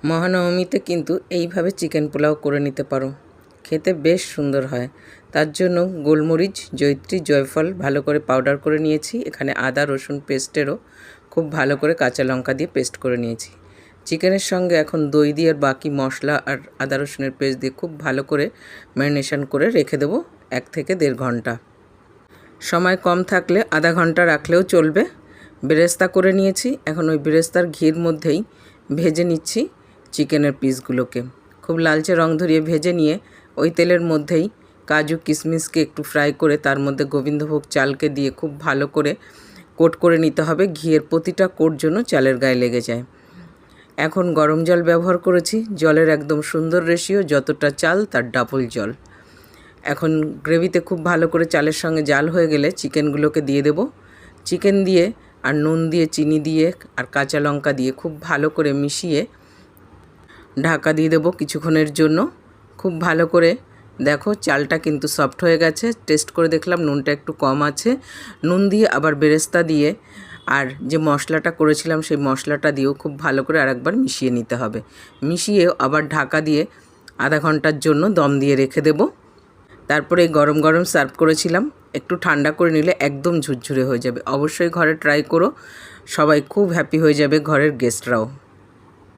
মহানবমীতে কিন্তু এইভাবে চিকেন পোলাও করে নিতে পারো, খেতে বেশ সুন্দর হয়। তার জন্য গোলমরিচ, জয়িত্রী, জয়ফল ভালো করে পাউডার করে নিয়েছি। এখানে আদা রসুন পেস্টেরও খুব ভালো করে কাঁচা লঙ্কা দিয়ে পেস্ট করে নিয়েছি। চিকেনের সঙ্গে এখন দই দিয়ে আর বাকি মশলা আর আদা রসুনের পেস্ট দিয়ে খুব ভালো করে ম্যারিনেশন করে রেখে দেবো 1 থেকে 1.5 ঘন্টা। সময় কম থাকলে আধা ঘন্টা রাখলেও চলবে। বেরেস্তা করে নিয়েছি, এখন ওই বেরেস্তার ঘির মধ্যেই ভেজে নিচ্ছি চিকেনের পিসগুলোকে। খুব লালচে রং ধরিয়ে ভেজে নিয়ে ওই তেলের মধ্যেই কাজু কিশমিশকে একটু ফ্রাই করে তার মধ্যে গোবিন্দভোগ চালকে দিয়ে খুব ভালো করে কোট করে নিতে হবে। ঘিয়ের প্রতিটা কোট যেন চালের গায়ে লেগে যায়। এখন গরম জল ব্যবহার করেছি, জলের একদম সুন্দর রেশিও, যতটা চাল তার ডাবল জল। এখন গ্রেভিতে খুব ভালো করে চালের সঙ্গে জাল হয়ে গেলে চিকেনগুলোকে দিয়ে দেব। চিকেন দিয়ে আর নুন দিয়ে, চিনি দিয়ে আর কাঁচা লঙ্কা দিয়ে খুব ভালো করে মিশিয়ে ঢাকা দিয়ে দেবো কিছুক্ষণের জন্য। খুব ভালো করে দেখো চালটা কিন্তু সফট হয়ে গেছে। টেস্ট করে দেখলাম নুনটা একটু কম আছে। নুন দিয়ে আবার বেরেস্তা দিয়ে আর যে মশলাটা করেছিলাম সেই মশলাটা দিয়েও খুব ভালো করে আরেকবার মিশিয়ে নিতে হবে। মিশিয়ে আবার ঢাকা দিয়ে আধা ঘন্টার জন্য দম দিয়ে রেখে দেব। তারপরে গরম গরম সার্ভ করেছিলাম। একটু ঠান্ডা করে নিলে একদম ঝুরঝুরে হয়ে যাবে। অবশ্যই ঘরে ট্রাই করো, সবাই খুব হ্যাপি হয়ে যাবে, ঘরের গেস্টরাও।